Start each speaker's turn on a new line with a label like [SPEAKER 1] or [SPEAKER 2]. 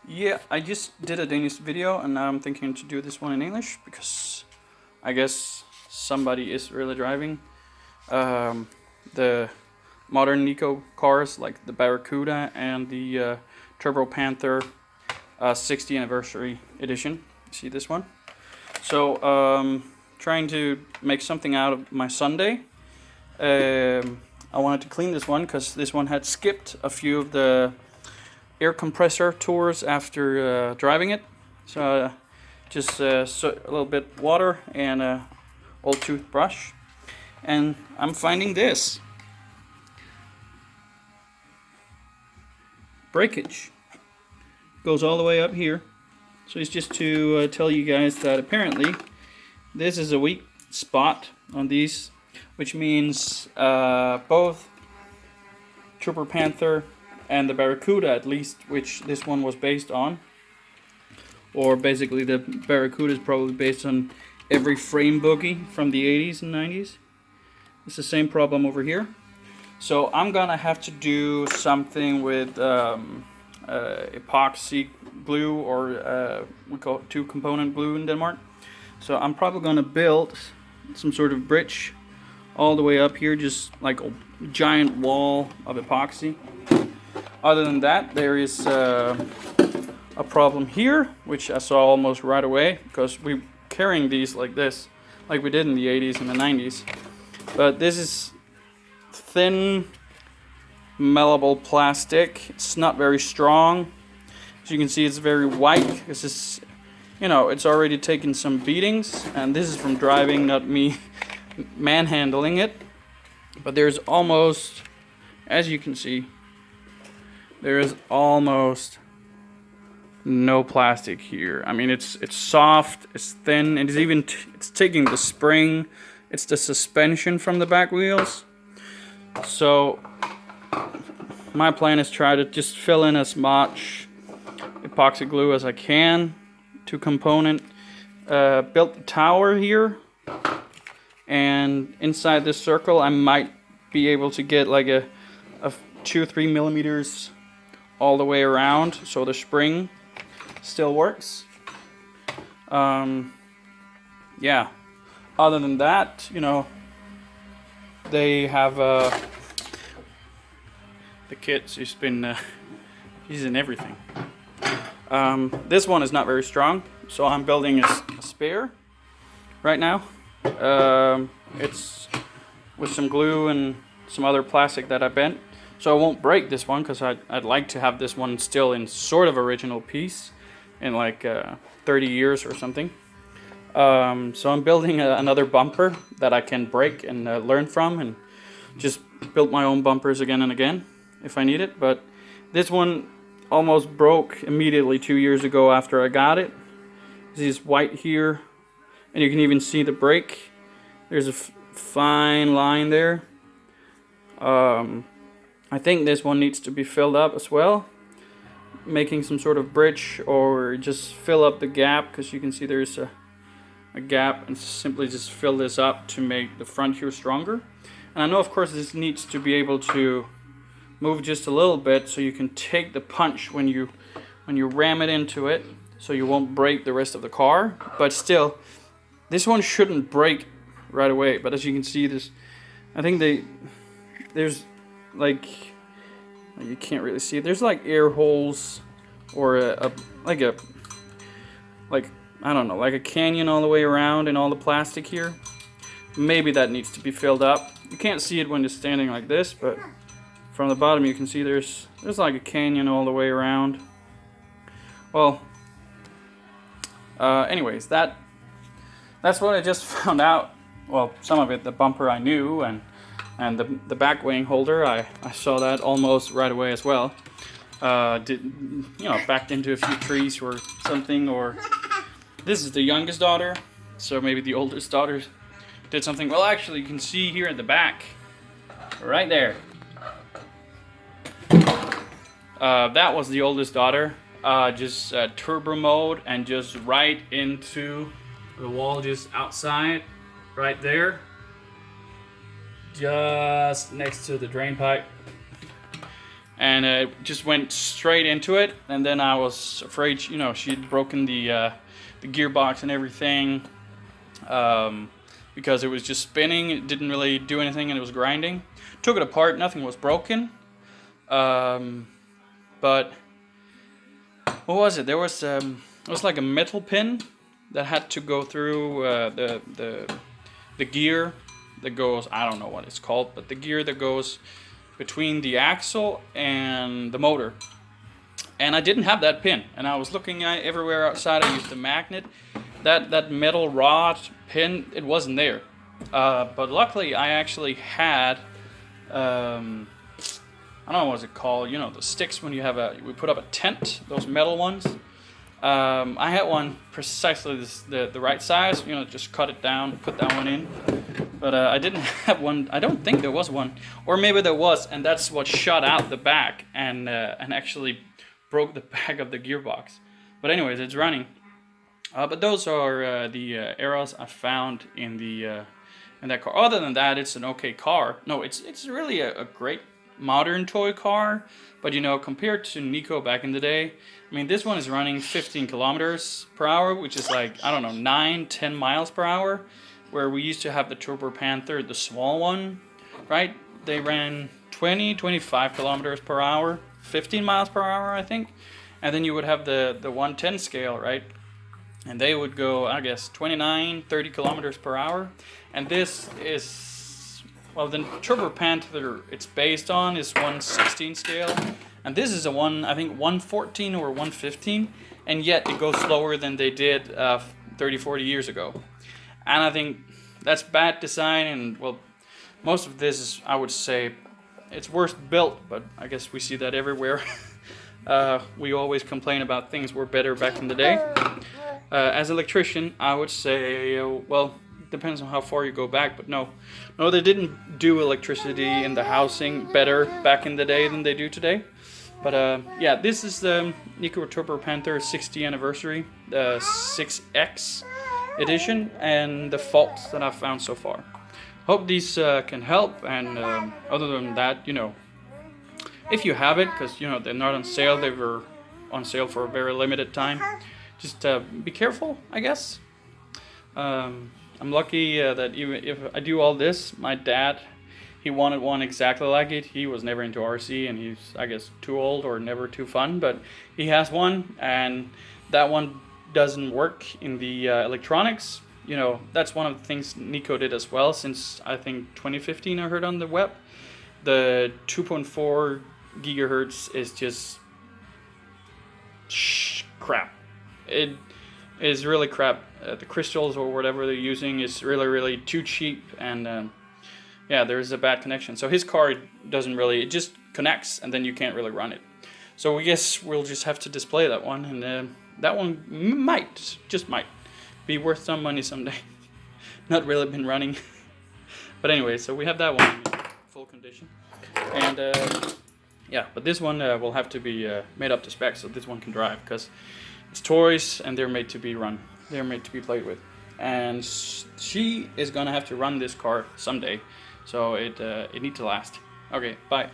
[SPEAKER 1] Yeah, I just did a Danish video and now I'm thinking to do this one in English because I guess somebody is really driving the modern Nikko cars like the Barracuda and the Turbo Panther 60th anniversary edition. See this one? So trying to make something out of my Sunday. I wanted to clean this one because this one had skipped a few of the air compressor tours after driving it. So just a little bit water and a old toothbrush, and I'm finding this breakage. Goes all the way up here. So it's just to tell you guys that apparently this is a weak spot on these, which means both Turbo Panther and the Barracuda, at least, which this one was based on, or basically the Barracuda is probably based on every frame boogie from the 80s and 90s. It's the same problem over here. So I'm gonna have to do something with epoxy glue, or we call it two-component glue in Denmark. So I'm probably gonna build some sort of bridge all the way up here, just like a giant wall of epoxy. Other than that, there is a problem here, which I saw almost right away, because we're carrying these like this, like we did in the 80s and the 90s. But this is thin, malleable plastic. It's not very strong. As you can see, it's very white, because it's, you know, it's already taken some beatings, and this is from driving, not me manhandling it. But there's almost, as you can see, there is almost no plastic here. I mean, it's soft, it's thin, and it's taking the spring, it's the suspension from the back wheels. So my plan is try to just fill in as much epoxy glue as I can. Two component. Built the tower here, and inside this circle I might be able to get like a 2-3 millimeters all the way around, so the spring still works. Yeah. Other than that, you know, they have the kit. She's been she's in everything. This one is not very strong, so I'm building a spare right now. It's with some glue and some other plastic that I bent. So I won't break this one, because I'd like to have this one still in sort of original piece in like 30 years or something. So I'm building another bumper that I can break and learn from, and just build my own bumpers again and again if I need it. But this one almost broke immediately 2 years ago after I got it. This white here, and you can even see the break. There's a fine line there. I think this one needs to be filled up as well, making some sort of bridge, or just fill up the gap, because you can see there's a gap, and simply just fill this up to make the front here stronger. And I know, of course, this needs to be able to move just a little bit, so you can take the punch when you ram it into it, so you won't break the rest of the car. But still, this one shouldn't break right away. But as you can see, this, I think there's like, you can't really see it. There's like air holes, or like I don't know, like a canyon all the way around in all the plastic here. Maybe that needs to be filled up. You can't see it when you're standing like this, but from the bottom you can see there's like a canyon all the way around. Well, anyways, that's what I just found out. Well, some of it, the bumper I knew, and the back wing holder, I saw that almost right away as well. Backed into a few trees or something, or this is the youngest daughter, so maybe the oldest daughter did something. Well, actually, you can see here at the back, right there. That was the oldest daughter. Just turbo mode, and just right into the wall, just outside, right there. Just next to the drain pipe. and just went straight into it. And then I was afraid, you know, she'd broken the gearbox and everything, because it was just spinning. It didn't really do anything, and it was grinding. Took it apart, nothing was broken. But what was it? There was it was like a metal pin that had to go through the gear that goes, I don't know what it's called, but the gear that goes between the axle and the motor. And I didn't have that pin, and I was looking at everywhere outside. I used the magnet, that metal rod pin, it wasn't there. But luckily I actually had, I don't know what's it called, you know, the sticks when you have we put up a tent, those metal ones. I had one precisely the right size, you know, just cut it down, put that one in. But I didn't have one. I don't think there was one, or maybe there was, and that's what shot out the back and actually broke the back of the gearbox. But anyways, it's running. But those are the errors I found in that car. Other than that, it's an okay car. No, it's really a great modern toy car. But you know, compared to Nikko back in the day, I mean, this one is running 15 kilometers per hour, which is like, I don't know, 9-10 miles per hour. Where we used to have the Turbo Panther, the small one, right? They ran 20-25 kilometers per hour, 15 miles per hour, I think. And then you would have the 110 scale, right? And they would go, I guess, 29-30 kilometers per hour. And this is, well, the Turbo Panther it's based on is 116 scale. And this is a I think 114 or 115. And yet it goes slower than they did 30-40 years ago. And I think that's bad design, and well, most of this is, I would say, it's worse built, but I guess we see that everywhere. We always complain about things were better back in the day. As an electrician, I would say, well, depends on how far you go back, but no, they didn't do electricity in the housing better back in the day than they do today. But yeah, this is the Nikko Turbo Panther 60th anniversary, the 6X edition, and the faults that I've found so far. Hope these can help, and other than that, you know, if you have it, because you know they're not on sale, they were on sale for a very limited time, just be careful, I guess. I'm lucky that even if I do all this, my dad, he wanted one exactly like it. He was never into RC, and he's, I guess, too old or never too fun, but he has one, and that one doesn't work in the electronics. You know, that's one of the things Nikko did as well, since I think 2015 I heard on the web. The 2.4 gigahertz is just crap. It is really crap. The crystals or whatever they're using is really too cheap, and yeah, there's a bad connection. So his car doesn't really, it just connects and then you can't really run it. So I guess we'll just have to display that one, and that one might be worth some money someday. Not really been running. But anyway, so we have that one in full condition. And yeah, but this one will have to be made up to spec, so this one can drive, because it's toys and they're made to be run. They're made to be played with. And she is gonna have to run this car someday, so it needs to last. Okay, bye.